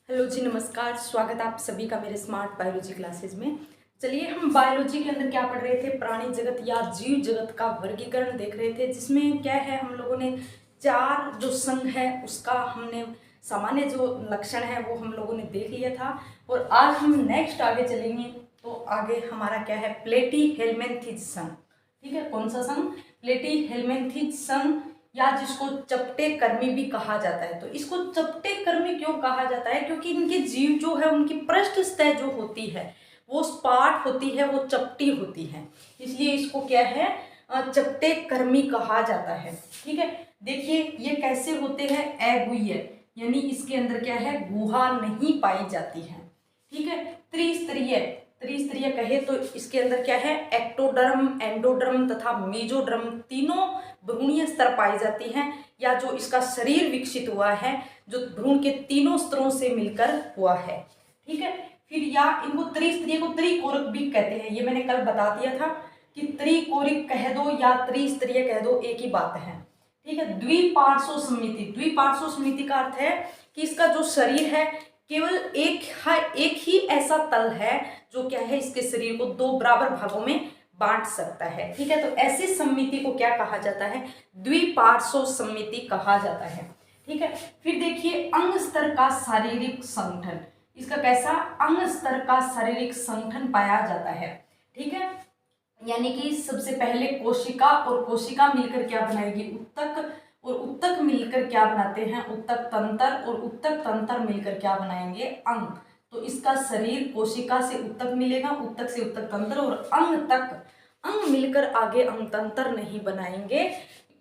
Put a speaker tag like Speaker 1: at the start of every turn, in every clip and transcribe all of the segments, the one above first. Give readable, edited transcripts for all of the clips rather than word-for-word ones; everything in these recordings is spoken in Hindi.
Speaker 1: हेलो जी, नमस्कार। स्वागत है आप सभी का मेरे स्मार्ट बायोलॉजी क्लासेस में। चलिए, हम बायोलॉजी के अंदर क्या पढ़ रहे थे, प्राणी जगत या जीव जगत का वर्गीकरण देख रहे थे, जिसमें क्या है हम लोगों ने चार जो संघ है उसका हमने सामान्य जो लक्षण है वो हम लोगों ने देख लिया था। और आज हम नेक्स्ट आगे चलेंगे। तो आगे हमारा क्या है, प्लेटी हेलमिंथेज संघ। ठीक है, कौन सा संघ? प्लेटी हेलमिंथेज संघ, या जिसको चपटे कर्मी भी कहा जाता है। तो इसको चपटे कर्मी क्यों कहा जाता है? क्योंकि इनके जीव जो है उनकी पृष्ठ सतह जो होती है वो सपाट होती है, वो चपटी होती है, इसलिए इसको क्या है, चपटे कर्मी कहा जाता है। ठीक है, देखिए ये कैसे होते हैं, अगुह्य, यानी इसके अंदर क्या है, गुहा नहीं पाई जाती है। ठीक है, त्रिस्तरीय, त्रिस्तरीय कहे तो इसके अंदर क्या है, एक्टोडर्म, एंडोडर्म तथा मेजोडर्म तीनों भ्रूणीय स्तर पाई जाती हैं, या जो इसका शरीर विकसित हुआ है जो भ्रूण के तीनों स्तरों से मिलकर हुआ है। ठीक है, फिर या इनको त्रिस्तरीय को त्रिकोरक भी कहते हैं। ये मैंने कल बता दिया था कि त्रिकोरिक कह दो या त्रिस्तरीय कह दो, एक ही बात है। ठीक है, द्विपार्श्व समिति, द्विपार्श्व समिति का अर्थ है कि इसका जो शरीर है केवल एक ही ऐसा तल है जो क्या है, इसके शरीर को दो बराबर भागों में बांट सकता है। ठीक है, तो ऐसी समिति को क्या कहा जाता है, द्विपार्श्व समिति कहा जाता है। ठीक है, फिर देखिए अंग स्तर का शारीरिक संगठन, इसका कैसा, अंग स्तर का शारीरिक संगठन पाया जाता है। ठीक है, यानी कि सबसे पहले कोशिका और कोशिका मिलकर क्या बनाएगी, उत्तक, और उत्तक मिलकर क्या बनाते हैं, उत्तक तंत्र, और उत्तक तंत्र मिलकर क्या बनाएंगे, अंग। तो इसका शरीर कोशिका से उत्तक मिलेगा, उत्तक से उत्तक तंत्र, और अंग तक, अंग मिलकर आगे अंग तंत्र नहीं बनाएंगे,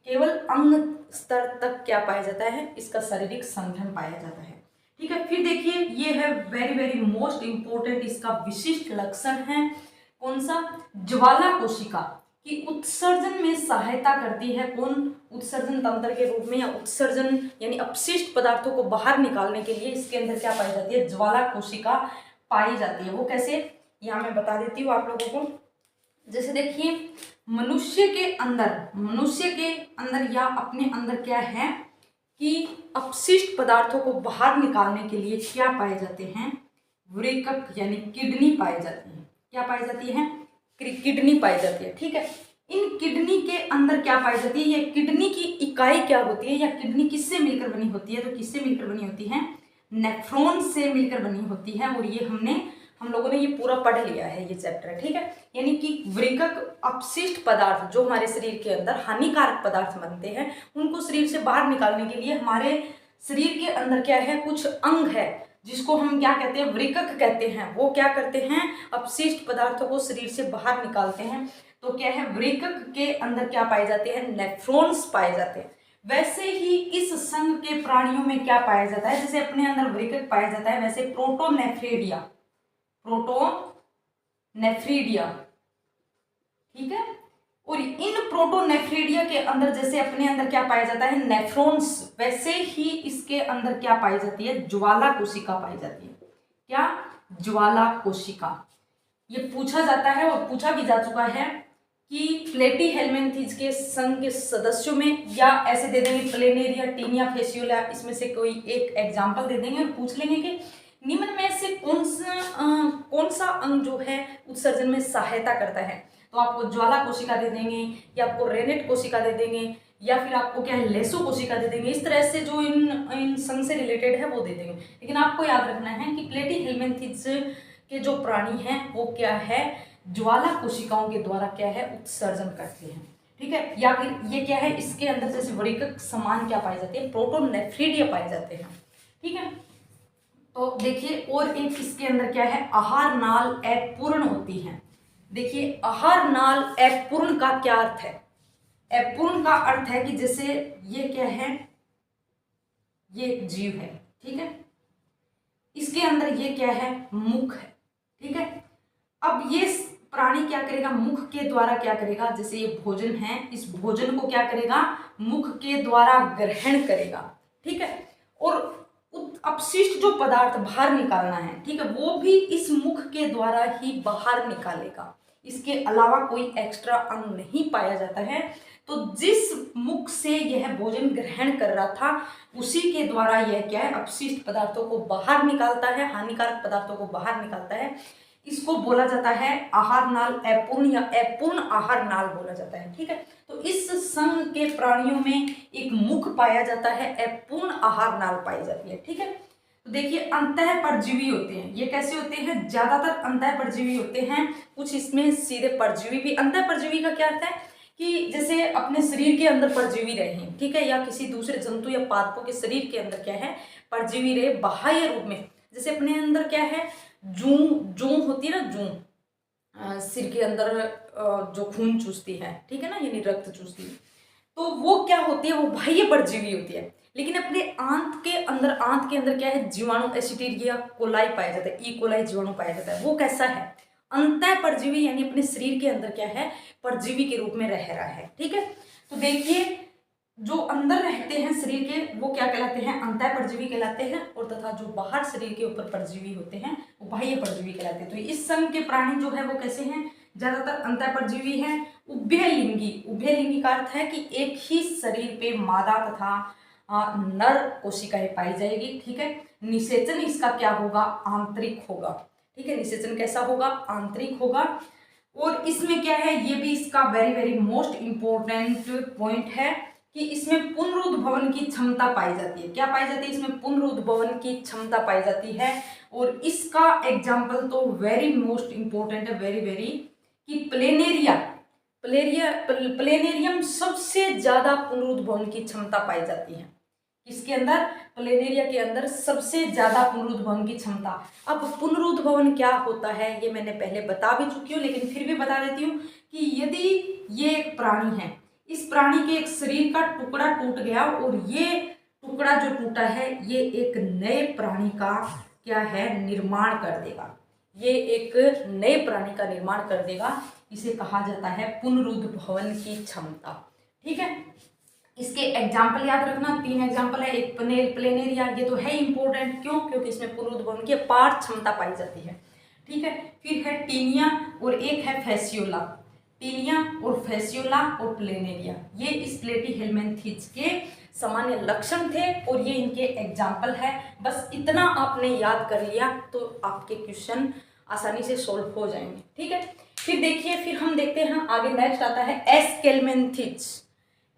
Speaker 1: केवल अंग स्तर तक क्या पाया जाता है, इसका शारीरिक संगठन पाया जाता है। ठीक है, फिर देखिए ये है वेरी वेरी मोस्ट इंपॉर्टेंट, इसका विशिष्ट लक्षण है कौन सा, ज्वाला कोशिका की उत्सर्जन में सहायता करती है। कौन? उत्सर्जन तंत्र के रूप में, या उत्सर्जन यानी अपशिष्ट पदार्थों को बाहर निकालने के लिए इसके अंदर क्या पाई जाती है, ज्वाला कोशिका पाई जाती है। वो कैसे, यहाँ मैं बता देती हूँ आप लोगों को। जैसे देखिए मनुष्य के अंदर या अपने अंदर क्या है कि अपशिष्ट पदार्थों को बाहर निकालने के लिए क्या पाए जाते हैं, वृकक यानी किडनी पाई जाती है। क्या पाई जाती है, किडनी पाई जाती है। ठीक है, इन किडनी के अंदर क्या पाई जाती है, ये किडनी की इकाई क्या होती है, या किडनी किससे मिलकर बनी होती है, तो किससे मिलकर बनी होती है, नेफ्रॉन से मिलकर बनी होती है। और ये हम लोगों ने ये पूरा पढ़ लिया है, ये चैप्टर। ठीक है, यानी कि वृकक अपशिष्ट पदार्थ जो हमारे शरीर के अंदर हानिकारक पदार्थ बनते हैं उनको शरीर से बाहर निकालने के लिए हमारे शरीर के अंदर क्या है, कुछ अंग है जिसको हम क्या कहते हैं, वृकक कहते हैं। वो क्या करते हैं, अपशिष्ट पदार्थों को शरीर से बाहर निकालते हैं। तो क्या है, वृकक के अंदर क्या पाए जाते हैं, नेफ्रॉन्स पाए जाते हैं। वैसे ही इस संघ के प्राणियों में क्या पाया जाता है, जैसे अपने अंदर वृकक पाया जाता है वैसे प्रोटोनेफ्रेडिया, ठीक है, और इन प्रोटोनेफ्रेडिया के अंदर जैसे अपने अंदर क्या पाया जाता है, नेफ्रॉन्स, वैसे ही इसके अंदर क्या पाई जाती है, ज्वाला कोशिका पाई जाती है। क्या, ज्वाला कोशिका। ये पूछा जाता है और पूछा भी जा चुका है कि प्लेटी हेलमिंथेज के संघ के सदस्यों में, या ऐसे दे देंगे प्लेनेरिया, टीनिया, फेसियोला, इसमें से कोई एक एग्जाम्पल दे देंगे और पूछ लेंगे कि निम्न में से कौन सा अंग जो है उत्सर्जन में सहायता करता है। तो आपको ज्वाला कोशिका दे देंगे, या आपको रेनेट कोशिका दे देंगे, या फिर आपको क्या है, लेसो कोशिका दे देंगे। इस तरह से जो इन संघ से रिलेटेड है वो दे देंगे। लेकिन आपको याद रखना है कि प्लेटी हेलमिंथेज के जो प्राणी हैं वो क्या है, ज्वाला कोशिकाओं के द्वारा क्या है, उत्सर्जन करते हैं। ठीक है, या फिर ये क्या है, इसके अंदर जैसे वृकक समान क्या पाए जाते हैं, प्रोटोनेफ्रेडिया पाए जाते हैं। ठीक है, तो देखिए और एक इसके अंदर क्या है, आहार नाल अपूर्ण होती है। देखिए आहार नाल अपूर्ण का क्या अर्थ है, अपूर्ण का अर्थ है कि जैसे ये क्या है, ये एक जीव है। ठीक है, इसके अंदर ये क्या है, मुख है। ठीक है, अब ये प्राणी क्या करेगा, मुख के द्वारा क्या करेगा, जैसे ये भोजन है, इस भोजन को क्या करेगा, मुख के द्वारा ग्रहण करेगा। ठीक है, और अपशिष्ट जो पदार्थ बाहर निकालना है, ठीक है, वो भी इस मुख के द्वारा ही बाहर निकालेगा। इसके अलावा कोई एक्स्ट्रा अंग नहीं पाया जाता है। तो जिस मुख से यह भोजन ग्रहण कर रहा था उसी के द्वारा यह क्या है, अपशिष्ट पदार्थों को बाहर निकालता है, हानिकारक पदार्थों को बाहर निकालता है। इसको बोला जाता है आहार नाल, अपूर्ण या अपूर्ण आहार नाल बोला जाता है। ठीक है, तो इस संघ के प्राणियों में एक मुख पाया जाता है, अपूर्ण आहार नाल पाई जाती है। ठीक है, तो देखिए अंतः परजीवी होते हैं। ये कैसे होते हैं? ज्यादातर अंतः परजीवी होते हैं, कुछ इसमें सीधे परजीवी भी। अंतः परजीवी का क्या अर्थ है कि जैसे अपने शरीर के अंदर परजीवी रहे, ठीक है, या किसी दूसरे जंतु या पादपों के शरीर के अंदर क्या है, परजीवी रहे बाह्य रूप में। जैसे अपने अंदर क्या है, जूं जूं होती है ना, जूं सिर के अंदर जो खून चूसती है, ठीक है ना, यानी रक्त चूसती है, तो वो क्या होती है, वो बाह्य परजीवी होती है। लेकिन अपने आंत के अंदर क्या है, जीवाणु एसिटीरिया कोलाई पाया जाता है, ई कोलाई जीवाणु पाया जाता है। वो कैसा है, अंतः परजीवी, यानी अपने शरीर के अंदर क्या है, परजीवी के रूप में रह रहा है। ठीक है, तो देखिए जो अंदर रहते हैं शरीर के वो क्या कहलाते हैं, अंतः परजीवी कहलाते हैं, और तथा जो बाहर शरीर के ऊपर परजीवी होते हैं वो बाह्य परजीवी कहलाते हैं। तो इस संघ के प्राणी जो है वो कैसे हैं, ज्यादातर अंतः परजीवी हैं। उभयलिंगी का अर्थ है कि एक ही शरीर पे मादा तथा नर कोशिकाएं पाई जाएगी। ठीक है, निषेचन इसका क्या होगा, आंतरिक होगा। ठीक है, निषेचन कैसा होगा, आंतरिक होगा। और इसमें क्या है, ये भी इसका very very most important point है कि इसमें पुनरुद्भवन की क्षमता पाई जाती है। क्या पाई जाती है, इसमें पुनरुद्भवन की क्षमता पाई जाती है। और इसका एग्जाम्पल तो वेरी मोस्ट इंपॉर्टेंट है, वेरी वेरी, कि प्लेनेरियम सबसे ज्यादा पुनरुद्भवन की क्षमता पाई जाती है। इसके अंदर, प्लेनेरिया के अंदर सबसे ज्यादा पुनरुद्भवन की क्षमता। अब पुनरुद्भवन क्या होता है ये मैंने पहले बता भी चुकी हूँ, लेकिन फिर भी बता देती हूँ कि यदि ये एक प्राणी है, इस प्राणी के एक शरीर का टुकड़ा टूट गया और ये टुकड़ा जो टूटा है ये एक नए प्राणी का क्या है, निर्माण कर देगा। ये एक नए प्राणी का निर्माण कर देगा, इसे कहा जाता है पुनरुद्भवन की क्षमता। ठीक है, इसके एग्जाम्पल याद रखना, 3 एग्जाम्पल है। एक प्लेनेरिया, ये तो है इंपॉर्टेंट, क्यों, क्योंकि इसमें पुनरुद्भवन की अपार क्षमता पाई जाती है। ठीक है, फिर है टीनिया और एक है फैसियोला। टीनिया और फैसियोला और प्लेनेरिया, ये इस प्लेटीहेल्मिन्थीज के सामान्य लक्षण थे और ये इनके एग्जाम्पल है। बस इतना आपने याद कर लिया तो आपके क्वेश्चन आसानी से सोल्व हो जाएंगे। ठीक है, फिर देखिए, फिर हम देखते हैं आगे, नेक्स्ट आता है एस्केल्मेंथीज।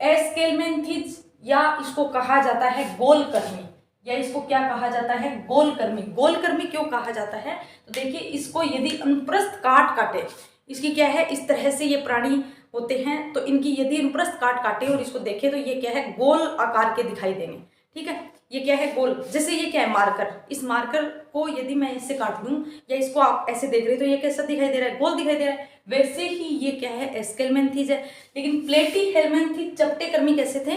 Speaker 1: एस्केल्मेंथीज, या इसको कहा जाता है गोलकर्मी, या इसको क्या कहा जाता है, गोलकर्मी। गोलकर्मी क्यों कहा जाता है, तो देखिए इसको यदि अनुप्रस्थ काट काटे, इसकी क्या है, इस तरह से ये प्राणी होते हैं, तो इनकी यदि अनुप्रस्थ काट काटे और इसको देखे तो ये क्या है, गोल आकार के दिखाई देंगे। ठीक है, ये क्या है, गोल। जैसे ये क्या है, मार्कर। इस मार्कर को यदि मैं इससे काट लूं या इसको आप ऐसे देख रहे हो तो ये कैसा दिखाई दे रहा है, गोल दिखाई दे रहा है। वैसे ही ये क्या है, एस्केल्मेंथीज है। लेकिन प्लेटीहेल्मिन्थीज चपटे कर्मी कैसे थे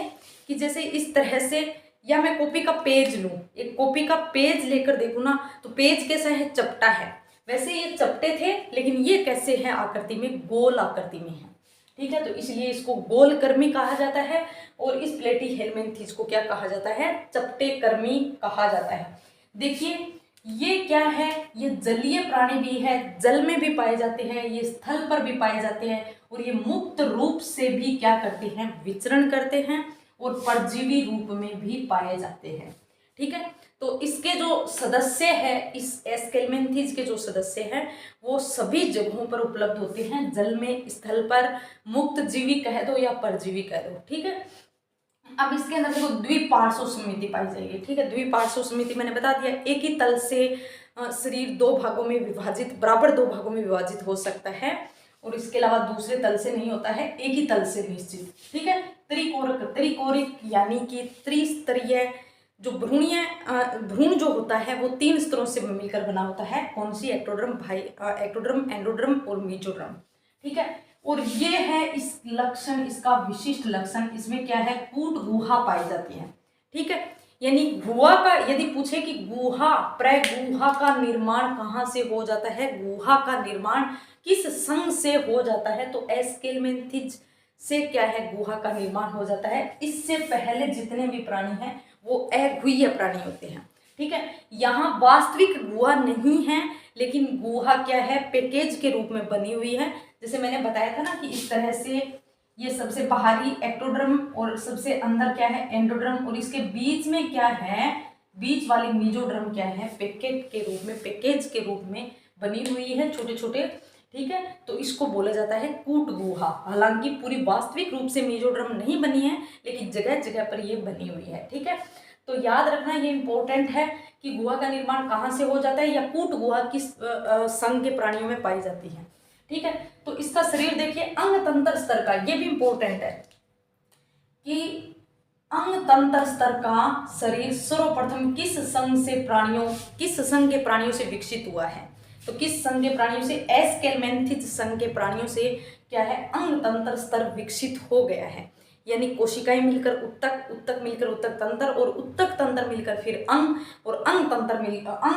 Speaker 1: कि जैसे इस तरह से, या मैं कॉपी का पेज लूं, एक कॉपी का पेज लेकर देखूं ना तो पेज कैसा है, चपटा है। वैसे ये चपटे थे, लेकिन ये कैसे है, आकृति में गोल आकृति में है। ठीक है, तो इसलिए इसको गोलकर्मी कहा जाता है और इस प्लेटीहेल्मिन्थीज को क्या कहा जाता है, चपटे कर्मी कहा जाता है। देखिए ये क्या है, ये जलीय प्राणी भी है, जल में भी पाए जाते हैं, ये स्थल पर भी पाए जाते हैं और ये मुक्त रूप से भी क्या करते हैं, विचरण करते हैं और परजीवी रूप में भी पाए जाते हैं। ठीक है, तो इसके जो सदस्य है, इस एस्केल्मेंथीज के जो सदस्य हैं वो सभी जगहों पर उपलब्ध होते हैं, जल में, स्थल पर, मुक्त जीवी कह दो या परजीवी कह दो। ठीक है, अब इसके अंदर देखो द्विपार्श्व समिति पाई जाएगी। ठीक है, द्विपार्श्व समिति मैंने बता दिया, एक ही तल से शरीर 2 भागों में विभाजित, बराबर 2 भागों में विभाजित हो सकता है और इसके अलावा दूसरे तल से नहीं होता है, एक ही तल से निश्चित। ठीक है, त्रिकोरिक यानी कि त्रिस्तरीय जो भ्रूण जो होता है वो 3 स्तरों से मिलकर बना होता है। कौन सी, एक्टोडर्म, एंडोडर्म और मीजोडर्म। ठीक है, और ये है इस लक्षण, इसका विशिष्ट लक्षण, इसमें क्या है, कूट गुहा पाई जाती है। ठीक है, यानी गुहा का, यदि पूछे कि गुहा, प्रगुहा का निर्माण कहाँ से हो जाता है, गुहा का निर्माण किस संघ से हो जाता है, तो एस्केल्मेंथीज से क्या है, गुहा का निर्माण हो जाता है। इससे पहले जितने भी प्राणी हैं वो अगुह्य प्राणी होते हैं। ठीक है, यहाँ वास्तविक गुहा नहीं है, लेकिन गुहा क्या है, पैकेज के रूप में बनी हुई है। जैसे मैंने बताया था ना कि इस तरह से ये सबसे बाहरी एक्टोडर्म और सबसे अंदर क्या है एंडोडर्म, और इसके बीच में क्या है, बीच वाली मेसोडर्म क्या है, पैकेट के रूप में, पैकेज के रूप में बनी हुई है, छोटे छोटे। ठीक है, तो इसको बोला जाता है कूट गुहा। हालांकि पूरी वास्तविक रूप से मेसोडर्म नहीं बनी है, लेकिन जगह जगह पर ये बनी हुई है। ठीक है, तो याद रखना ये इंपॉर्टेंट है कि गुहा का निर्माण कहाँ से हो जाता है, या कूट गुहा किस संघ के प्राणियों में पाई जाती है। ठीक है, तो इसका शरीर देखिए अंग तंत्र स्तर का, ये भी इंपॉर्टेंट है कि अंग तंत्र स्तर का शरीर सर्वप्रथम किस संघ के प्राणियों से विकसित हुआ है। तो किस संघ के प्राणियों से, एस्केलमेंथिस संघ के प्राणियों से क्या है, अंग तंत्र स्तर विकसित हो गया है। यानी कोशिकाएं मिलकर उत्तक, उत्तक मिलकर उत्तक तंत्र, और उत्तक तंत्र मिलकर फिर अंग, और अंग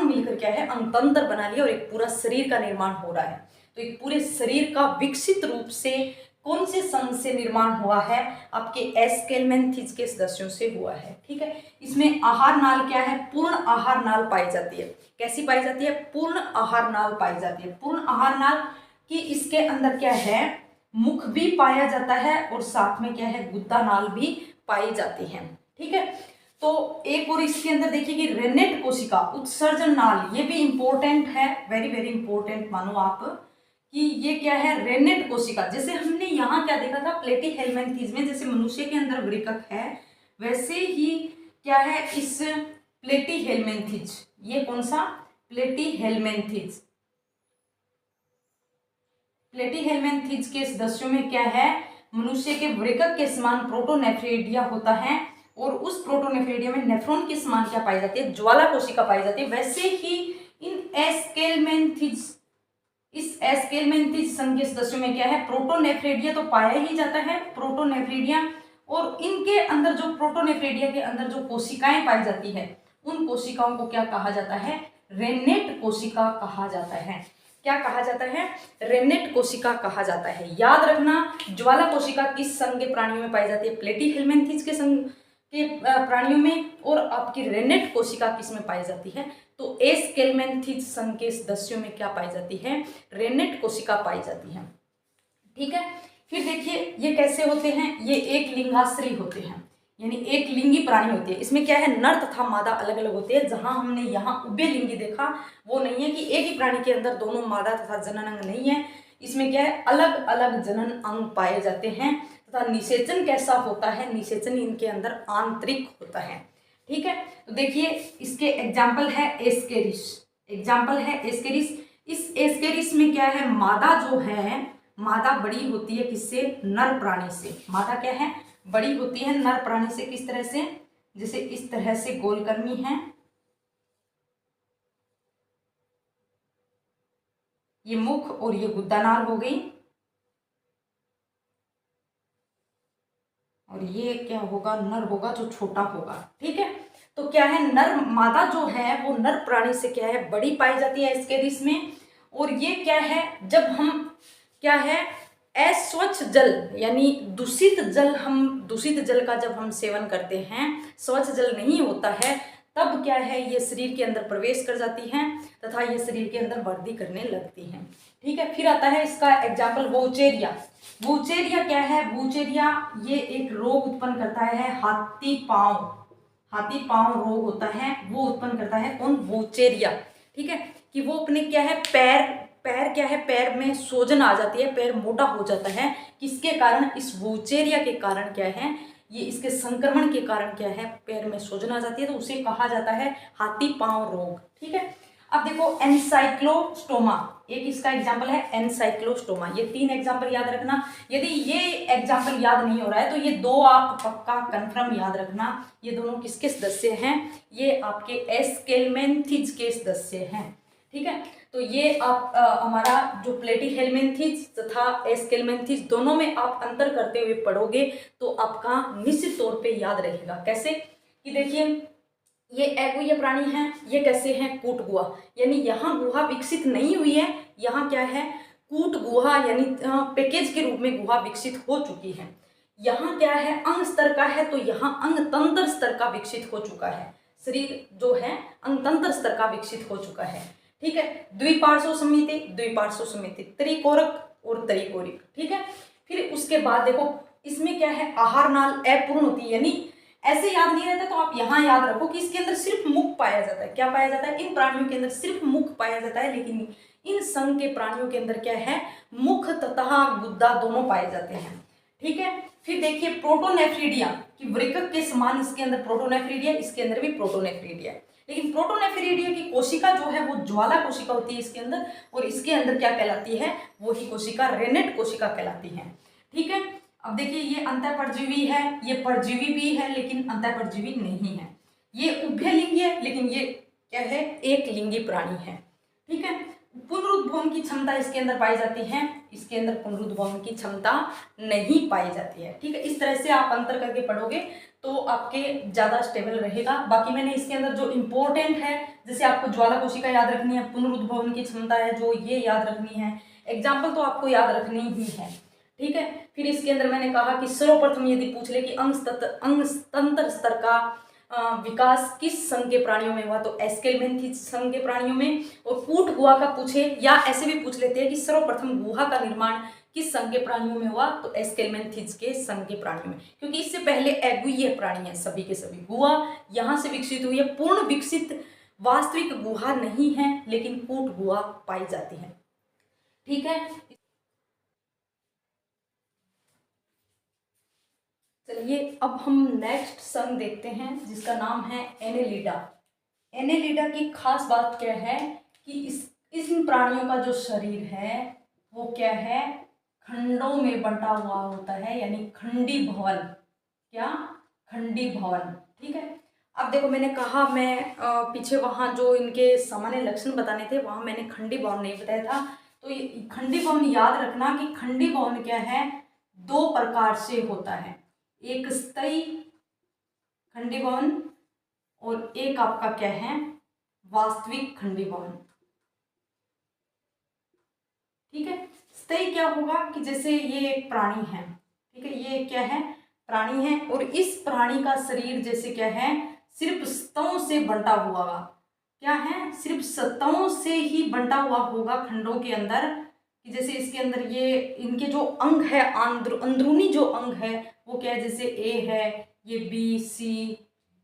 Speaker 1: मिलकर क्या है, अंग तंत्र बना लिया, और एक पूरा शरीर का निर्माण हो रहा है। तो एक पूरे शरीर का विकसित रूप से कौन से संघ से निर्माण हुआ है, आपके एस्केलमेंथिस के सदस्यों से हुआ है। ठीक है, इसमें आहार नाल क्या है, पूर्ण आहार नाल पाई जाती है। कैसी पाई जाती है, पूर्ण आहार नाल पाई जाती है। पूर्ण आहार नाल कि इसके अंदर क्या है, मुख भी पाया जाता है, और साथ में क्या है, गुद्दा नाल भी पाई जाती है। ठीक है, तो एक और इसके अंदर देखिए कि रेनेट कोशिका उत्सर्जन नाल, ये भी इंपॉर्टेंट है, वेरी वेरी इंपॉर्टेंट मानो आप कि ये क्या है, रेनेट कोशिका। जैसे हमने यहाँ क्या देखा था प्लेटीहेल्मिन्थेस में, जैसे मनुष्य के अंदर वृकक है, वैसे ही क्या है इस प्लेटीहेल्मिन्थेस, ये कौन सा, प्लेटीहेल्मिन्थेस, प्लेटीहेल्मिन्थेस के सदस्यों में क्या है, मनुष्य के वृकक के समान प्रोटोनेफ्रेडिया होता है, और उस प्रोटोनेफ्रेडिया में नेफ्रॉन के समान क्या पाई जाती है, ज्वाला कोशिका पाई जाती है। वैसे ही इन एस्केलमेंथिस, इस एस्केलमेंथिस संघ के सदस्यों में क्या है, प्रोटोनेफ्रेडिया तो पाया ही जाता है, प्रोटोनेफ्रेडिया, और इनके अंदर जो प्रोटोनेफ्रेडिया के अंदर जो कोशिकाएं पाई जाती है, उन कोशिकाओं को क्या कहा जाता है, रेनेट कोशिका कहा जाता है। क्या कहा जाता है, रेनेट कोशिका कहा जाता है। याद रखना, ज्वाला कोशिका किस संघ के प्राणियों में पाई जाती है, प्लेटीहेल्मिन्थेस के संघ के प्राणियों में, और आपकी रेनेट कोशिका किस में पाई जाती है, तो एस्केलमेंथिस संघ के सदस्यों में क्या पाई जाती है, रेनेट कोशिका पाई जाती है। ठीक है, फिर देखिए ये कैसे होते हैं, ये एक लिंगाश्रयी होते हैं, यानी एक लिंगी प्राणी होती है। इसमें क्या है, नर तथा मादा अलग अलग होते हैं। जहां हमने यहाँ उभय लिंगी देखा, वो नहीं है कि एक ही प्राणी के अंदर दोनों मादा तथा जनन अंग नहीं है। इसमें क्या है, अलग अलग जनन अंग पाए जाते हैं। तथा निषेचन कैसा होता है, निषेचन इनके अंदर आंतरिक होता है। ठीक है, तो देखिए इसके एग्जाम्पल है एस्केरिस, एग्जाम्पल है एस्केरिस। इस एस्केरिस में क्या है, मादा जो है, मादा बड़ी होती है किससे, नर प्राणी से। मादा क्या है, बड़ी होती है नर प्राणी से। किस तरह से, जैसे इस तरह से गोलकर्मी है, ये मुख और ये गुद्दानाल हो गई, और ये क्या होगा, नर होगा जो छोटा होगा। ठीक है, तो क्या है, नर मादा जो है वो नर प्राणी से क्या है, बड़ी पाई जाती है एस्केरिस में। और ये क्या है, जब हम क्या है, अस्वच्छ जल यानी दूषित जल, हम दूषित जल का जब हम सेवन करते हैं, स्वच्छ जल नहीं होता है, तब क्या है, ये शरीर के अंदर प्रवेश कर जाती हैं तथा ये शरीर के अंदर वृद्धि करने लगती हैं। ठीक है, फिर आता है इसका एग्जाम्पल वोचेरिया। वोचेरिया क्या है, वोचेरिया ये एक रोग उत्पन्न करता है, हाथी पांव रोग होता है, वो उत्पन्न करता है कौन, वोचेरिया। ठीक है, कि वो अपने क्या है, पैर क्या है, पैर में सूजन आ जाती है, पैर मोटा हो जाता है। किसके कारण, इस वोचेरिया के कारण क्या है, ये इसके संक्रमण के कारण क्या है, पैर में सूजन आ जाती है, तो उसे कहा जाता है हाथी पांव रोग। ठीक है, अब देखो एनसाइक्लोस्टोमा, एक इसका एग्जाम्पल है एनसाइक्लोस्टोमा। ये 3 एग्जाम्पल याद रखना। यदि ये एग्जाम्पल याद नहीं हो रहा है तो ये 2 आप पक्का कंफर्म याद रखना। ये दोनों किसके सदस्य हैं, ये आपके एस्केलमेंथिस के सदस्य हैं। ठीक है, तो ये आप हमारा जो प्लेटीहेल्मिन्थेस तथा एस्केलमेंथिस दोनों में आप अंतर करते हुए पढ़ोगे तो आपका निश्चित तौर पे याद रहेगा। कैसे कि देखिए, ये एगुए प्राणी हैं, ये कैसे हैं, कूट गुहा, यानी यहाँ गुहा विकसित नहीं हुई है, यहाँ क्या है, कूट गुहा यानी पैकेज के रूप में गुहा विकसित हो चुकी है। यहाँ क्या है, अंग स्तर का है, तो यहाँ अंग तंत्र स्तर का विकसित हो चुका है। शरीर जो है अंग तंत्र स्तर का विकसित हो चुका है। ठीक है, द्विपार्श्व समिति, त्रिकोरक और त्रिकोरिक। ठीक है, फिर उसके बाद देखो इसमें क्या है, आहार नाल अपूर्ण होती है, यानी ऐसे याद नहीं रहता तो आप यहाँ याद रखो कि इसके अंदर सिर्फ मुख पाया जाता है। क्या पाया जाता है, इन प्राणियों के अंदर सिर्फ मुख पाया जाता है, लेकिन इन संघ के प्राणियों के अंदर क्या है, मुख तथा गुद्दा दोनों पाए जाते हैं। ठीक है, फिर देखिए प्रोटोनेफ्रीडिया कि वृक्क के समान इसके अंदर प्रोटोनेफ्रीडिया, इसके अंदर भी प्रोटोनेफ्रीडिया, लेकिन प्रोटोनेफ्रीडिया की कोशिका जो है वो ज्वाला कोशिका होती है इसके अंदर, और इसके अंदर क्या कहलाती है, वही कोशिका रेनेट कोशिका कहलाती है। ठीक है, अब देखिए ये अंतःपरजीवी है, ये परजीवी भी है लेकिन अंतःपरजीवी नहीं है, ये उभयलिंगी है लेकिन ये क्या है, एक लिंगी प्राणी है। ठीक है, पुनरुद्भवन की क्षमता इसके अंदर पाई जाती है, इसके अंदर पुनरुद्भवन की क्षमता नहीं पाई जाती है। ठीक है, इस तरह से आप अंतर करके पढ़ोगे तो आपके ज़्यादा स्टेबल रहेगा। बाकी मैंने इसके अंदर जो इम्पोर्टेंट है, जैसे आपको ज्वाला कोशिका याद रखनी है, पुनरुद्भवन की क्षमता है जो, ये याद रखनी है, एग्जाम्पल तो आपको याद रखनी ही है। ठीक है, फिर इसके अंदर मैंने कहा कि सर्वप्रथम यदि पूछ ले कि अंगतंत्र स्तर का विकास किस संघ के प्राणियों में हुआ, तो एस्केलमेंथिस संघ के प्राणियों में। और कूट गुहा का पूछे, या ऐसे भी पूछ लेते हैं कि सर्वप्रथम गुहा का निर्माण किस संघ के प्राणियों में हुआ, तो एस्केलमेंथिस के संघ के प्राणियों में, क्योंकि इससे पहले एगुइये प्राणी है सभी के सभी। गुहा यहाँ से विकसित हुई है, पूर्ण विकसित वास्तविक गुहा नहीं है लेकिन कूट गुहा पाई जाती है। ठीक है, चलिए अब हम नेक्स्ट संघ देखते हैं जिसका नाम है एनेलिडा। एनेलिडा की खास बात क्या है कि इन प्राणियों का जो शरीर है वो क्या है, खंडों में बंटा हुआ होता है, यानी खंडी भवन। क्या, खंडी भवन। ठीक है, अब देखो मैंने कहा मैं पीछे वहाँ जो इनके सामान्य लक्षण बताने थे वहाँ मैंने खंडी भवन नहीं बताया था, तो खंडी भवन याद रखना कि खंडी भवन क्या है, दो प्रकार से होता है, एक स्थायी खंडी भवन और एक आपका क्या है, वास्तविक खंडी भवन। ठीक है, स्थायी क्या होगा कि जैसे ये एक प्राणी है, ठीक है, ये क्या है, प्राणी है, और इस प्राणी का शरीर जैसे क्या है, सिर्फ स्तों से बंटा हुआ होगा। क्या है, सिर्फ स्तों से ही बंटा हुआ होगा खंडों के अंदर, कि जैसे इसके अंदर ये इनके जो अंग है, अंदरूनी जो अंग है वो क्या है, जैसे ए है, ये B C,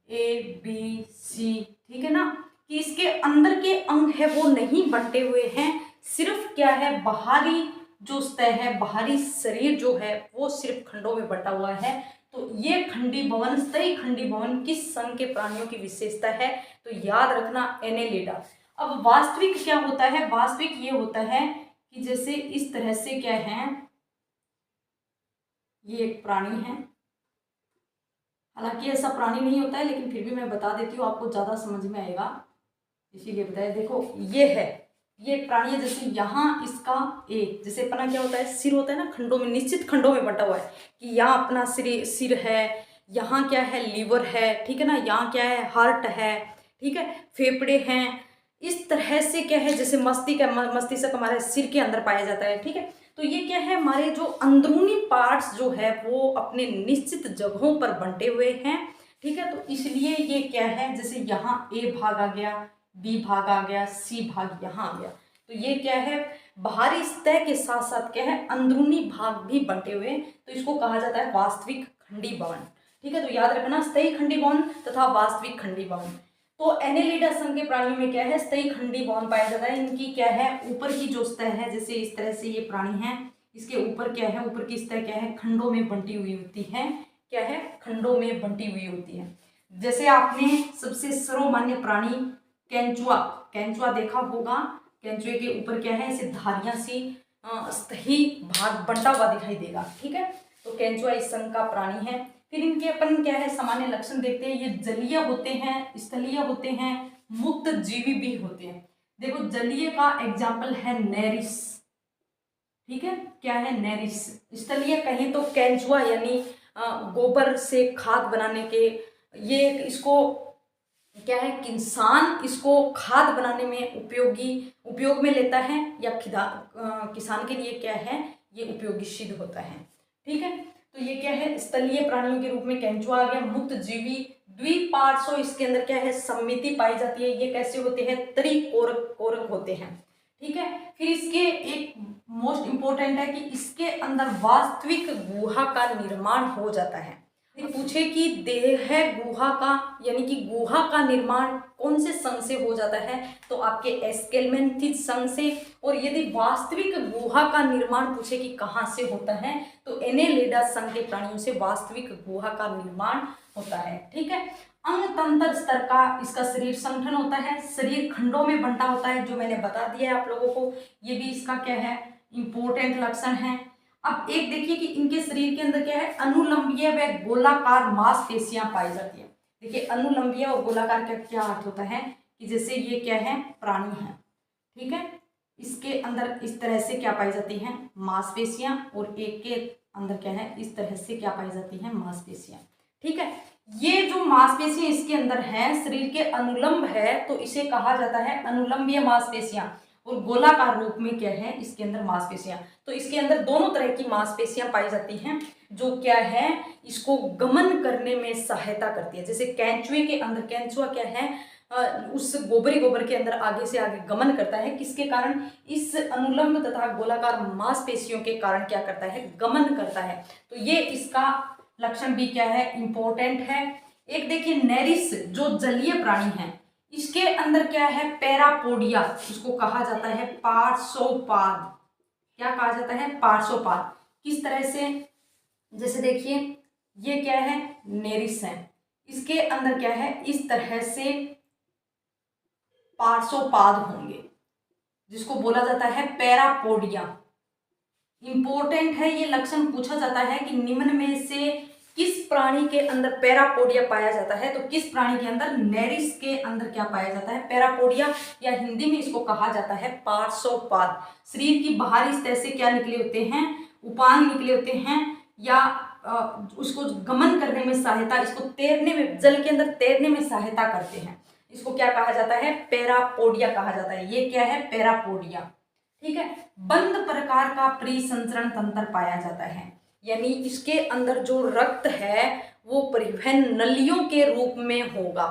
Speaker 1: A B C, ठीक है ना, कि इसके अंदर के अंग है वो नहीं बंटे हुए हैं, सिर्फ क्या है, बाहरी जो सतह है, बाहरी शरीर जो है वो सिर्फ खंडों में बंटा हुआ है। तो ये खंडी भवन, स्थायी खंडी भवन किस संघ के प्राणियों की विशेषता है, तो याद रखना एनेलिडा। अब वास्तविक क्या होता है, वास्तविक ये होता है कि जैसे इस तरह से क्या है, ये एक प्राणी है, हालांकि ऐसा प्राणी नहीं होता है लेकिन फिर भी मैं बता देती हूँ, आपको ज़्यादा समझ में आएगा इसीलिए बताया। देखो ये है, ये एक प्राणी है, जैसे यहाँ इसका जैसे अपना क्या होता है, सिर होता है ना, खंडों में, निश्चित खंडों में बंटा हुआ है, कि यहाँ अपना सिर है, यहाँ क्या है, लीवर है, ठीक है ना, यहाँ क्या है, हार्ट है, ठीक है, फेफड़े हैं, इस तरह से क्या है, जैसे मस्तिष्क हमारे सिर के अंदर पाया जाता है। ठीक है, तो ये क्या है, हमारे जो अंदरूनी पार्ट्स जो है वो अपने निश्चित जगहों पर बंटे हुए हैं। ठीक है, तो इसलिए ये क्या है, जैसे यहाँ ए भाग आ गया, बी भाग आ गया, सी भाग यहाँ आ गया, तो ये क्या है, बाहरी सतह के साथ साथ क्या है, अंदरूनी भाग भी बंटे हुए, तो इसको कहा जाता है वास्तविक खंडी भवन। ठीक है, तो याद रखना, स्थायी खंडी भवन तथा वास्तविक खंडी भवन। तो एनेलिडा संघ के प्राणियों में क्या है, स्थायी खंडी भवन पाया जाता है। इनकी क्या है, ऊपर की जो सतह है, जैसे इस तरह से ये प्राणी है, इसके ऊपर क्या है, ऊपर की सतह क्या है, खंडों में बंटी हुई होती है, क्या है, खंडों में बंटी हुई होती है। जैसे आपने सबसे सर्वमान्य प्राणी केंचुआ देखा होगा, केंचुए के ऊपर क्या है, ऐसे धारियां सी स्थायी भाग बंटा हुआ दिखाई देगा। ठीक है, तो केंचुआ इस संघ का प्राणी है। फिर इनके अपन क्या है, सामान्य लक्षण देखते हैं, ये जलीय होते हैं, स्थलीय होते हैं, मुक्त जीवी भी होते हैं। देखो जलीय का एग्जाम्पल है नेरिस, ठीक है, क्या है, नेरिस। स्थलीय कहें तो केंचुआ, यानी गोबर से खाद बनाने के, ये इसको क्या है, किसान इसको खाद बनाने में उपयोग में लेता है, या किसान के लिए क्या है, ये उपयोगी सिद्ध होता है। ठीक है, तो ये क्या है, स्थलीय प्राणियों के रूप में केंचुआ आ गया। मुक्त जीवी द्विपार्श्व, इसके अंदर क्या है, सममिति पाई जाती है। ये कैसे होते हैं, त्रिकोरक होते हैं। ठीक है। फिर इसके एक मोस्ट इम्पोर्टेंट है कि इसके अंदर वास्तविक गुहा का निर्माण हो जाता है। पूछे कि देह गुहा का यानी कि गुहा का निर्माण कौन से संघ से हो जाता है, तो आपके एस्केलमेंथिस संघ से। और यदि वास्तविक गुहा का निर्माण पूछे कि कहाँ से होता है, तो एनेलिडा संघ के प्राणियों से वास्तविक गुहा का निर्माण होता है। ठीक है। अंग तंत्र स्तर का इसका शरीर संगठन होता है, शरीर खंडों में बंटा होता है, जो मैंने बता दिया है आप लोगों को। ये भी इसका क्या है, इंपॉर्टेंट लक्षण है। अब एक देखिए कि इनके शरीर के अंदर क्या है, अनुलंबीय व गोलाकार मांसपेशियां पाई जाती है। देखिए अनुलंबीय और गोलाकार का क्या अर्थ होता है कि जैसे ये क्या है, प्राणी है, ठीक है, इसके अंदर इस तरह से क्या पाई जाती हैं, मांसपेशियां, और एक के अंदर क्या है, इस तरह से क्या पाई जाती हैं, मांसपेशियां। ठीक है। ये जो मांसपेशियां इसके अंदर है, शरीर के अनुलंब है, तो इसे कहा जाता है अनुलंबीय मांसपेशियां, और गोलाकार रूप में क्या है, इसके अंदर मांसपेशियां। तो इसके अंदर दोनों तरह की मांसपेशियां पाई जाती हैं, जो क्या है, इसको गमन करने में सहायता करती है। जैसे कैंचुए के अंदर, कैंचुआ क्या है, उस गोबर के अंदर आगे से आगे गमन करता है, किसके कारण, इस अनुलंब तथा गोलाकार मांसपेशियों के कारण क्या करता है, गमन करता है। तो ये इसका लक्षण भी क्या है, इंपॉर्टेंट है। एक देखिए नेरिस, जो जलीय प्राणी है, इसके अंदर क्या है, पैरापोडिया, इसको कहा जाता है पार्श्वपाद। क्या कहा जाता है, पार्श्वपाद। किस तरह से, जैसे देखिए ये क्या है, नेरिस है, इसके अंदर क्या है, इस तरह से पार्श्वपाद होंगे, जिसको बोला जाता है पैरापोडिया। इंपॉर्टेंट है, ये लक्षण पूछा जाता है कि निम्न में से किस प्राणी के अंदर पैरापोडिया पाया जाता है, तो किस प्राणी के अंदर, नेरिस के अंदर क्या पाया जाता है, पैरापोडिया, या हिंदी में इसको कहा जाता है पार्श्वपाद। शरीर की बाहरी सतह से क्या निकले होते हैं, उपांग निकले होते हैं, या उसको गमन करने में सहायता, इसको तैरने में, जल के अंदर तैरने में सहायता करते हैं। इसको क्या कहा जाता है, पैरापोडिया कहा जाता है। ये क्या है, पैरापोडिया। ठीक है। बंद प्रकार का परिसंचरण तंत्र पाया जाता है, यानी इसके अंदर जो रक्त है वो परिवहन नलियों के रूप में होगा।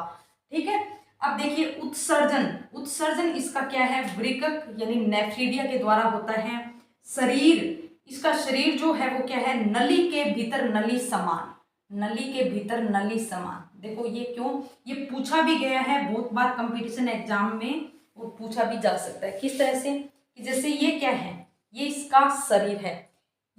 Speaker 1: ठीक है। अब देखिए उत्सर्जन, उत्सर्जन इसका क्या है, वृकक यानी नेफ्रीडिया के द्वारा होता है। शरीर, इसका शरीर जो है वो क्या है, नली के भीतर नली समान, नली के भीतर नली समान। देखो ये क्यों, ये पूछा भी गया है बहुत बार कंपटीशन एग्जाम में, वो पूछा भी जा सकता है। किस तरह से, कि जैसे ये क्या है, ये इसका शरीर है,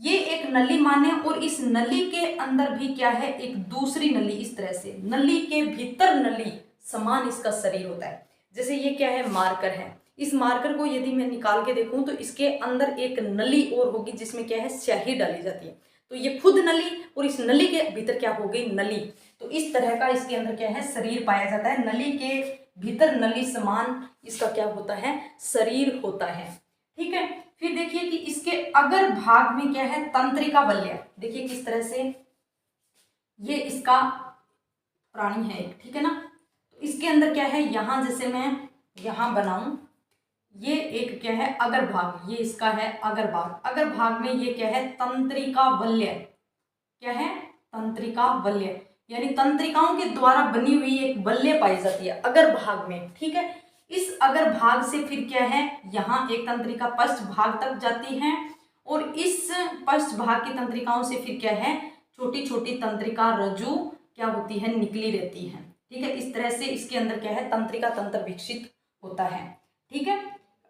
Speaker 1: ये एक नली माने, और इस नली के अंदर भी क्या है, एक दूसरी नली, इस तरह से नली के भीतर नली समान इसका शरीर होता है। जैसे ये क्या है, मार्कर है, इस मार्कर को यदि मैं निकाल के देखूं तो इसके अंदर एक नली और होगी, जिसमें क्या है, स्याही डाली जाती है। तो ये खुद नली, और इस नली के भीतर क्या हो गई, नली। तो इस तरह का इसके अंदर क्या है, शरीर पाया जाता है। नली के भीतर नली समान इसका क्या होता है, शरीर होता है। ठीक है। फिर देखिए कि इसके अगर भाग में क्या है, तंत्रिका वलय। देखिए किस तरह से, ये इसका प्राणी है एक, ठीक है ना। तो इसके अंदर क्या है, यहां जैसे मैं यहां बनाऊं, ये एक क्या है, अगर भाग, ये इसका है अगर भाग। अगर भाग में ये क्या है, तंत्रिका वलय। क्या है, तंत्रिका वलय, यानी तंत्रिकाओं के द्वारा बनी हुई एक वलय पाई जाती है अगर भाग में। ठीक है। इस अगर भाग से फिर क्या है, यहाँ एक तंत्रिका पश्च भाग तक जाती है, और इस पश्च भाग की तंत्रिकाओं से फिर क्या है, छोटी छोटी तंत्रिका रज्जु क्या होती है, निकली रहती है। ठीक है। इस तरह से इसके अंदर क्या है, तंत्रिका तंत्र विकसित होता है। ठीक है।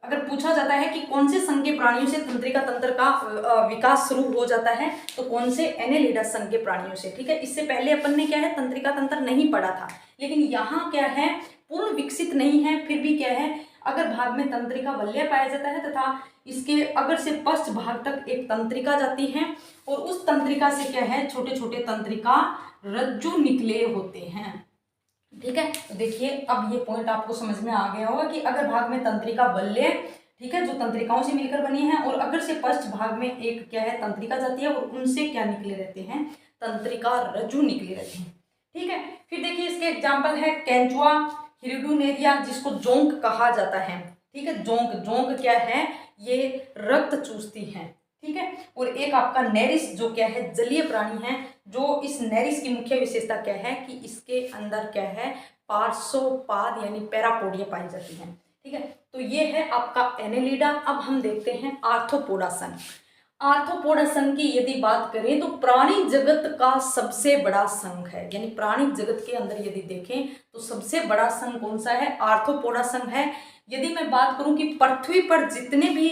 Speaker 1: अगर पूछा जाता है कि कौन से संघ के प्राणियों से तंत्रिका तंत्र का विकास शुरू हो जाता है, तो कौन से, एनेलिडा संघ के प्राणियों से। ठीक है। इससे पहले अपन ने क्या है, तंत्रिका तंत्र नहीं पढ़ा था, लेकिन यहाँ क्या है, पूर्ण विकसित नहीं है, फिर भी क्या है, अगर भाग में तंत्रिका वलय पाया जाता है, तथा इसके अगर से पश्च भाग तक एक तंत्रिका जाती है, और उस तंत्रिका से क्या है, छोटे छोटे तंत्रिका रज्जु निकले होते हैं। ठीक है। तो देखिए अब ये पॉइंट आपको समझ में आ गया होगा कि अगर भाग में तंत्रिका वलय, ठीक है, जो तंत्रिकाओं से मिलकर बनी है, और अगर से पश्च भाग में एक क्या है, तंत्रिका जाती है, और उनसे क्या निकले रहते हैं, तंत्रिका रज्जु निकले रहते हैं। ठीक है। फिर देखिए इसके एग्जाम्पल है कैंचुआ, हिरुडुनेरिया, जिसको जोंक कहा जाता है। ठीक है। जोंक, जोंक क्या है, ये रक्त चूसती है। ठीक है। और एक आपका नेरिस, जो क्या है, जलीय प्राणी है, जो इस नेरिस की मुख्य विशेषता क्या है कि इसके अंदर क्या है, पार्श्वपाद यानी पैरापोडिया पाई जाती है। ठीक है। तो ये है आपका एनेलिडा। अब हम देखते हैं आर्थ्रोपोडा संघ। आर्थ्रोपोडा संघ की यदि बात करें तो प्राणी जगत का सबसे बड़ा संघ है, यानी प्राणी जगत के अंदर यदि देखें तो सबसे बड़ा संघ कौन सा है? आर्थ्रोपोडा संघ है। यदि मैं बात करूं कि पृथ्वी पर जितने भी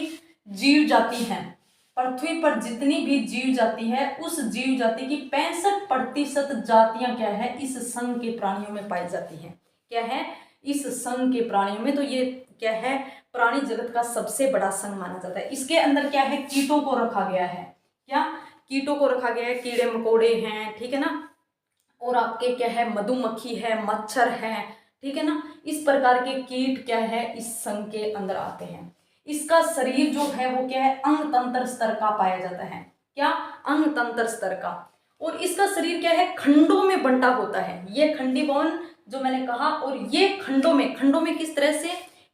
Speaker 1: जीव जाति हैं, पृथ्वी पर जितनी भी जीव जाति है उस जीव जाति की 65% जातियां क्या है इस संघ के प्राणियों में पाई जाती हैं। क्या है? इस संघ के प्राणियों में। तो ये क्या है? प्राणी जगत का सबसे बड़ा संघ माना जाता है। इसके अंदर क्या है? कीटों को रखा गया है। क्या? कीटों को रखा गया है। कीड़े मकोड़े हैं, ठीक है ना, और आपके क्या है? मधुमक्खी है, मच्छर है, ठीक है ना, इस प्रकार के कीट क्या है इस संघ के अंदर आते हैं। इसका शरीर जो है वो क्या है? अंग तंत्र स्तर का पाया जाता है। क्या? अंग तंत्र स्तर का। और इसका शरीर क्या है? खंडों में बंटा होता है। ये खंडी बोन जो मैंने कहा, और ये खंडों में किस तरह से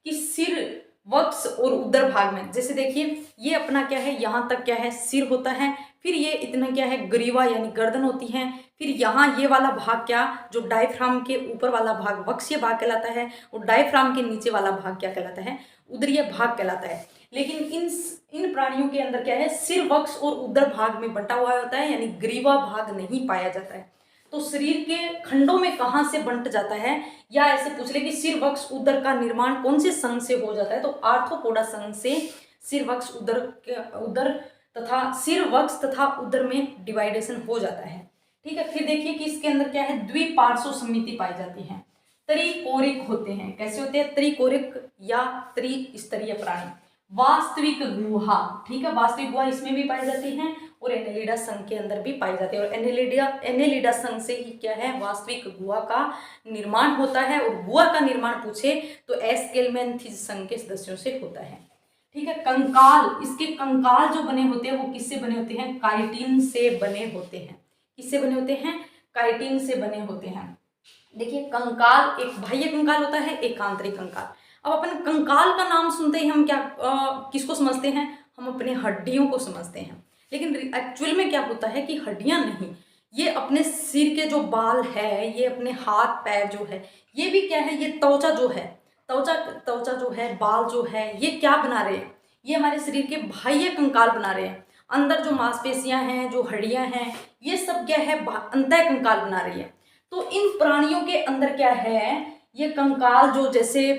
Speaker 1: कि सिर, वक्ष और उदर भाग में। जैसे देखिए ये अपना क्या है, यहाँ तक क्या है सिर होता है, फिर ये इतना क्या है ग्रीवा यानी गर्दन होती है, फिर यहाँ ये वाला भाग क्या, जो डायफ्राम के ऊपर वाला भाग वक्षीय भाग कहलाता है, और डायफ्राम के नीचे वाला भाग क्या कहलाता है? उदरीय भाग कहलाता है। लेकिन इन प्राणियों के अंदर क्या है? सिर, वक्ष और उदर भाग में बंटा हुआ होता है, यानी ग्रीवा भाग नहीं पाया जाता है। तो शरीर के खंडों में कहाँ से बंट जाता है, या ऐसे पूछ ले कि सिर, वक्ष, उदर का निर्माण कौन से संघ से हो जाता है, तो आर्थ्रोपोडा संघ से सिर, वक्ष, उदर तथा सिर, वक्ष तथा उदर में डिवाइडेशन हो जाता है। ठीक है। फिर देखिए कि इसके अंदर क्या है? द्विपार्श्व समिति पाई जाती है। त्रिकोरिक होते हैं। कैसे होते हैं? त्रिकोरिक या त्रिस्तरीय प्राणी। वास्तविक गुहा, ठीक है, वास्तविक गुहा इसमें भी पाई जाती है और एनेलिडा संघ के अंदर भी पाई जाती है। और एनेलिडा संघ से ही क्या है? वास्तविक गुहा का निर्माण होता है। और गुहा का निर्माण पूछे तो एस्केलमेंथिस संघ के सदस्यों से होता है। ठीक है। कंकाल, इसके कंकाल जो बने होते हैं वो किससे बने होते हैं? काइटिन से बने होते हैं। किससे बने होते हैं? काइटिन से बने होते हैं। देखिए कंकाल, एक बाह्य कंकाल होता है, एक आंतरिक कंकाल। अब अपन कंकाल का नाम सुनते ही हम क्या किसको समझते हैं? हम अपने हड्डियों को समझते हैं। लेकिन एक्चुअल में क्या होता है कि हड्डियां नहीं, ये अपने सिर के जो बाल है, ये अपने हाथ पैर जो है, ये भी क्या है? ये त्वचा जो है, त्वचा जो है, बाल जो है, ये क्या बना रहे हैं? ये हमारे शरीर के बाह्य कंकाल बना रहे हैं। अंदर जो मांसपेशियां हैं, जो हड्डियां हैं, ये सब क्या है? अंतः कंकाल बना रही है। तो इन प्राणियों के अंदर क्या है? ये कंकाल जो, जैसे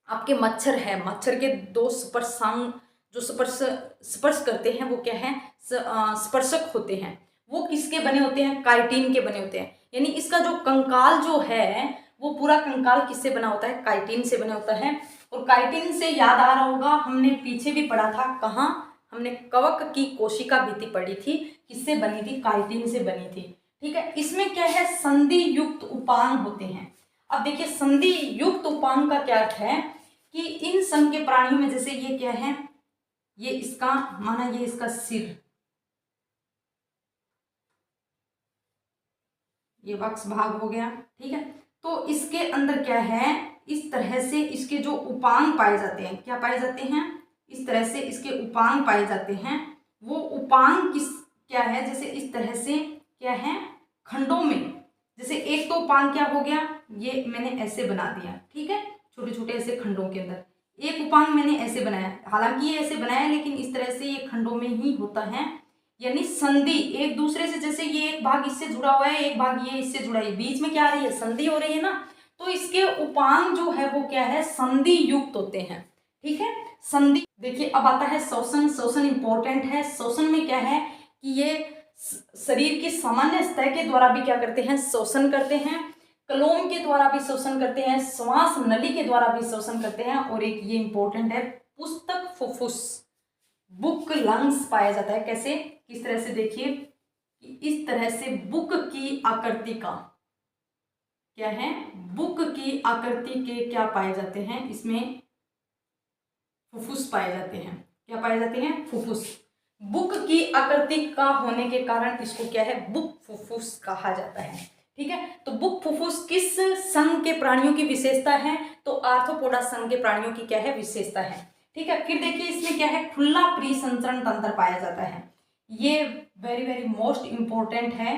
Speaker 1: आपके मच्छर है, मच्छर के दो स्पर्शांग जो स्पर्श करते हैं वो क्या है? स्पर्शक होते हैं। वो किसके बने होते हैं? काइटिन के बने होते हैं। यानी इसका जो कंकाल जो है वो पूरा कंकाल किससे बना होता है? काइटिन से बना होता है। और काइटिन से याद आ रहा होगा, हमने पीछे भी पढ़ा था, कहाँ? हमने कवक की कोशिका भित्ति पढ़ी थी, किससे बनी थी? काइटिन से बनी थी। ठीक है। इसमें क्या है? संधि युक्त उपांग होते हैं। अब देखिए संधि युक्त उपांग का क्या अर्थ है कि इन संघ के प्राणियों में, जैसे ये क्या है? ये इसका माना, ये इसका सिर, ये वक्ष भाग हो गया, ठीक है। तो इसके अंदर क्या है? इस तरह से इसके जो उपांग पाए जाते हैं, क्या पाए जाते हैं? इस तरह से इसके उपांग पाए जाते हैं। वो उपांग किस क्या है? जैसे इस तरह से क्या है? खंडों में, जैसे एक तो उपांग क्या हो गया? ये मैंने ऐसे बना दिया, ठीक है, छोटे छोटे ऐसे खंडों के अंदर एक उपांग मैंने ऐसे बनाया। हालांकि ये ऐसे बनाया, लेकिन इस तरह से ये खंडों में ही होता है। यानी संधि एक दूसरे से, जैसे ये एक भाग इससे जुड़ा हुआ है, एक भाग ये इससे जुड़ा है, बीच में क्या आ रही है? संधि हो रही है ना। तो इसके उपांग जो है वो क्या है? संधि युक्त होते हैं। ठीक है। संधि, देखिए अब आता है श्वसन। श्वसन इंपॉर्टेंट है। श्वसन में क्या है कि ये शरीर की सामान्य सतह के द्वारा भी क्या करते हैं? श्वसन करते हैं। कलोम के द्वारा भी श्वसन करते हैं। श्वास नली के द्वारा भी श्वसन करते हैं। और एक ये इंपॉर्टेंट है, पुस्तक फुफ्फुस, बुक लंग्स पाया जाता है। कैसे? किस तरह से? देखिए इस तरह से बुक की आकृति का क्या है? बुक की आकृति के क्या पाए जाते हैं? इसमें फुफ्फुस पाए जाते हैं। क्या पाए जाते हैं? फुफ्फुस। बुक की आकृति का होने के कारण इसको क्या है? बुक फुफ्फुस कहा जाता है। ठीक है। तो बुक फुफ्फुस किस संघ के प्राणियों की विशेषता है? तो आर्थ्रोपोडा संघ के प्राणियों की क्या है? विशेषता है। ठीक है। फिर देखिए इसमें क्या है? खुला परिसंचरण तंत्र पाया जाता है। ये वेरी वेरी मोस्ट इंपॉर्टेंट है।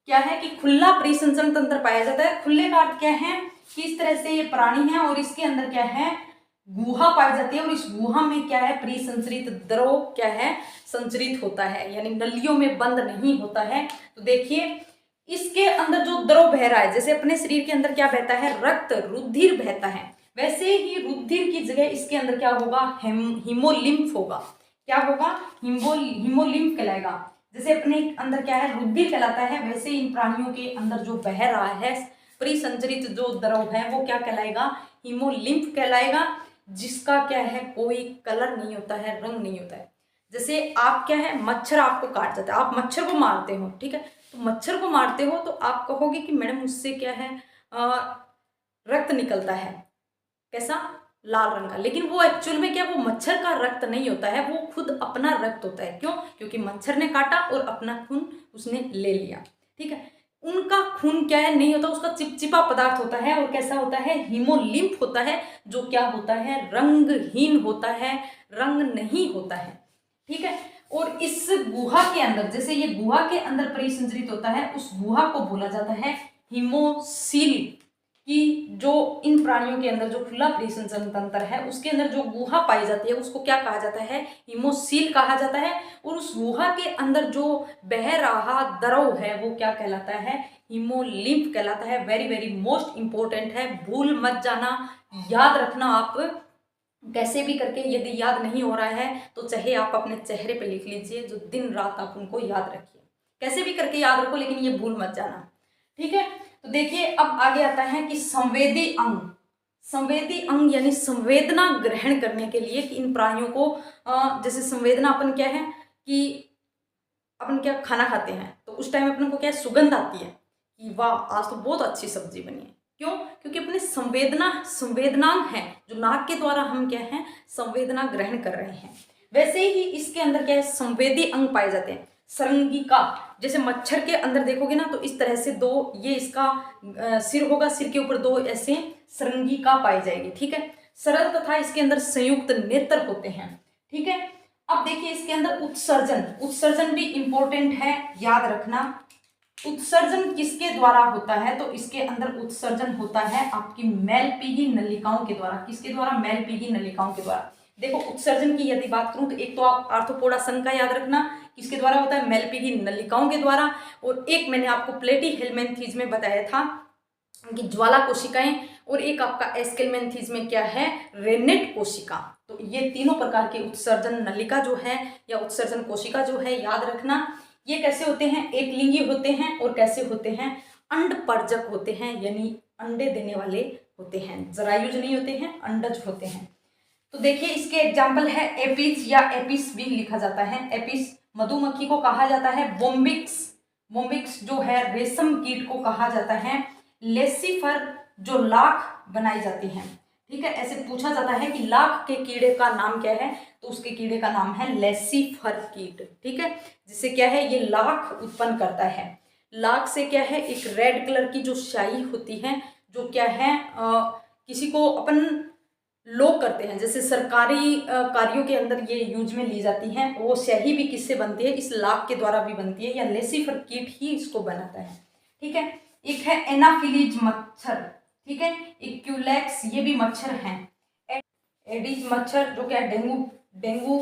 Speaker 1: क्या है कि खुला परिसंचरण तंत्र पाया जाता है। खुले का अर्थ क्या है कि इस तरह से ये प्राणी है और इसके अंदर क्या है? गुहा पाई जाती है और इस गुहा में क्या है, परिसंचरित द्रव क्या है, संचरित होता है, यानी नलियों में बंद नहीं होता है। तो देखिए इसके अंदर जो द्रव बह रहा है, जैसे अपने शरीर के अंदर क्या बहता है, रक्त रुधिर बहता है, वैसे ही रुधिर की जगह इसके अंदर क्या होगा, हीमोलिम्फ होगा। क्या होगा, हीमोलिम्फ कहलाएगा। जैसे अपने अंदर क्या है, रुधिर कहलाता है, वैसे इन प्राणियों के अंदर जो बह रहा है परिसंचरित जो द्रव है वो क्या कहलाएगा, हीमोलिम्फ कहलाएगा, जिसका क्या है, कोई कलर नहीं होता है, रंग नहीं होता है। जैसे आप क्या है, मच्छर आपको काट जाता है, आप मच्छर को मारते हो, ठीक है, तो मच्छर को मारते हो तो आप कहोगे कि मैडम उससे क्या है, रक्त निकलता है, कैसा, लाल रंग का, लेकिन वो एक्चुअल में क्या, वो मच्छर का रक्त नहीं होता है, वो खुद अपना रक्त होता है। क्यों, क्योंकि मच्छर ने काटा और अपना खून उसने ले लिया, ठीक है। उनका खून क्या है, नहीं होता, उसका चिपचिपा पदार्थ होता है और कैसा होता है, हीमोलिम्फ होता है, जो क्या होता है, रंगहीन होता है, रंग नहीं होता है, ठीक है। और इस गुहा के अंदर, जैसे ये गुहा के अंदर परिसंचरित होता है, उस गुहा को बोला जाता है हीमोसील, कि जो इन प्राणियों के अंदर जो खुला परिसंचरण तंत्र है उसके अंदर जो गुहा पाई जाती है उसको क्या कहा जाता है, हीमोसील कहा जाता है। और उस गुहा के अंदर जो बह रहा द्रव है वो क्या कहलाता है, हीमोलिम्फ कहलाता है। वेरी वेरी मोस्ट इंपॉर्टेंट है, भूल मत जाना, याद रखना आप कैसे भी करके। यदि याद नहीं हो रहा है तो चाहे आप अपने चेहरे पे लिख लीजिए, जो दिन रात आप उनको याद रखिए, कैसे भी करके याद रखो, लेकिन ये भूल मत जाना, ठीक है। तो देखिए अब आगे आता है कि संवेदी अंग। संवेदी अंग यानी संवेदना ग्रहण करने के लिए कि इन प्राणियों को जैसे संवेदना अपन क्या है कि अपन क्या खाना खाते हैं तो उस टाइम अपन को क्या है, सुगंध आती है कि वाह आज तो बहुत अच्छी सब्जी बनी है। क्यों, क्योंकि अपने संवेदनांग है, जो नाक के द्वारा हम क्या है, संवेदना ग्रहण कर रहे हैं। वैसे ही इसके अंदर क्या है, संवेदी अंग पाए जाते हैं। सरंगिका, जैसे मच्छर के अंदर देखोगे ना तो इस तरह से दो, ये इसका सिर होगा, सिर के ऊपर दो ऐसे सरंगिका पाई जाएगी, ठीक है। सरल तथा इसके अंदर संयुक्त नेत्र होते हैं, ठीक है। अब देखिए इसके अंदर उत्सर्जन, उत्सर्जन भी इंपॉर्टेंट है, याद रखना। उत्सर्जन किसके द्वारा होता है, तो इसके अंदर उत्सर्जन होता है आपकी मैलपीगी नलिकाओं के द्वारा। किसके द्वारा, मैलपीगी नलिकाओं के द्वारा। देखो उत्सर्जन की यदि बात करूं तो एक तो आप आर्थ्रोपोडा संघ का याद रखना, किसके द्वारा होता है, मैलपीगी नलिकाओं के द्वारा। और एक मैंने आपको प्लेटी हेलमेंथीज में बताया था कि ज्वाला कोशिकाएं, और एक आपका एस्केलमेंथीज में क्या है, रेनेट कोशिका। तो ये तीनों प्रकार के उत्सर्जन नलिका जो है या उत्सर्जन कोशिका जो है, याद रखना। ये कैसे होते हैं, एक लिंगी होते हैं और कैसे होते हैं, अंडपर्जक होते हैं, यानी अंडे देने वाले होते हैं, जरायुज नहीं होते हैं, अंडज होते हैं। तो देखिए इसके एग्जाम्पल है एपिस, या एपिस भी लिखा जाता है। एपिस मधुमक्खी को कहा जाता है, बोम्बिक्स, बोम्बिक्स जो है रेशम कीट को कहा जाता है, लेसिफर जो लाख बनाई जाती है, ठीक है। ऐसे पूछा जाता है कि लाख के कीड़े का नाम क्या है, तो उसके कीड़े का नाम है लेसिफर कीट, ठीक है। जिससे क्या है, ये लाख उत्पन्न करता है। लाख से क्या है, एक रेड कलर की जो स्याही होती है, जो क्या है किसी को अपन लोग करते हैं, जैसे सरकारी कार्यों के अंदर ये यूज में ली जाती हैं, वो स्याही भी किससे बनती है, इस लाख के द्वारा भी बनती है, या लेसिफर कीट ही इसको बनाता है, ठीक है। एक है एनाफिलीज मच्छर, ठीक है, एक क्यूलेक्स, ये भी मच्छर हैं। एडिस मच्छर जो क्या डेंगू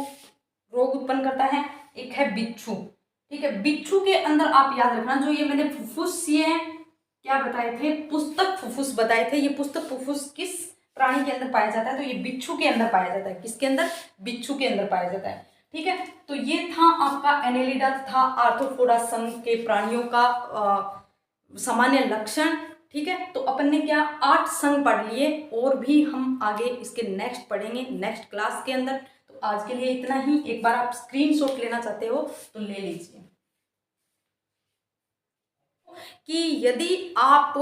Speaker 1: रोग उत्पन्न करता है। एक है बिच्छू, ठीक है। बिच्छू के अंदर आप याद रखना, जो ये मैंने फुफ्फुस ये क्या बताए थे, पुस्तक फुफ्फुस बताए थे, ये पुस्तक फुफ्फुस किस प्राणी के अंदर पाया जाता है, तो ये बिच्छू के अंदर पाया जाता है। किसके अंदर, बिच्छू के अंदर पाया जाता है, ठीक है। तो ये था आपका एनेलिडा तथा आर्थ्रोपोडा संघ के प्राणियों का सामान्य लक्षण, ठीक है। तो अपन ने क्या 8 संघ पढ़ लिए, और भी हम आगे इसके नेक्स्ट पढ़ेंगे नेक्स्ट क्लास के अंदर। तो आज के लिए इतना ही। एक बार आप स्क्रीनशॉट लेना चाहते हो तो ले लीजिए। कि यदि आप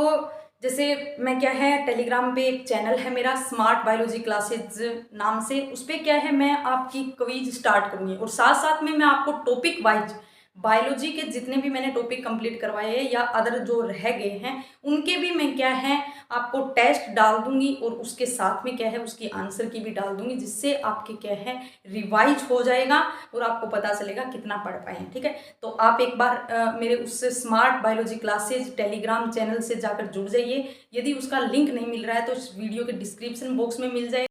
Speaker 1: जैसे मैं क्या है, टेलीग्राम पे एक चैनल है मेरा स्मार्ट बायोलॉजी क्लासेज नाम से, उस पर क्या है, मैं आपकी क्विज स्टार्ट करूँगी, और साथ साथ में मैं आपको टॉपिक वाइज बायोलॉजी के जितने भी मैंने टॉपिक कंप्लीट करवाए हैं या अदर जो रह गए हैं उनके भी मैं क्या है आपको टेस्ट डाल दूंगी, और उसके साथ में क्या है उसकी आंसर की भी डाल दूंगी, जिससे आपके क्या है रिवाइज हो जाएगा और आपको पता चलेगा कितना पढ़ पाए हैं, ठीक है। तो आप एक बार मेरे उससे smart biology classes Telegram channel से जाकर जुड़ जाइए। यदि उसका लिंक नहीं मिल रहा है तो इस वीडियो के डिस्क्रिप्शन बॉक्स में मिल जाए।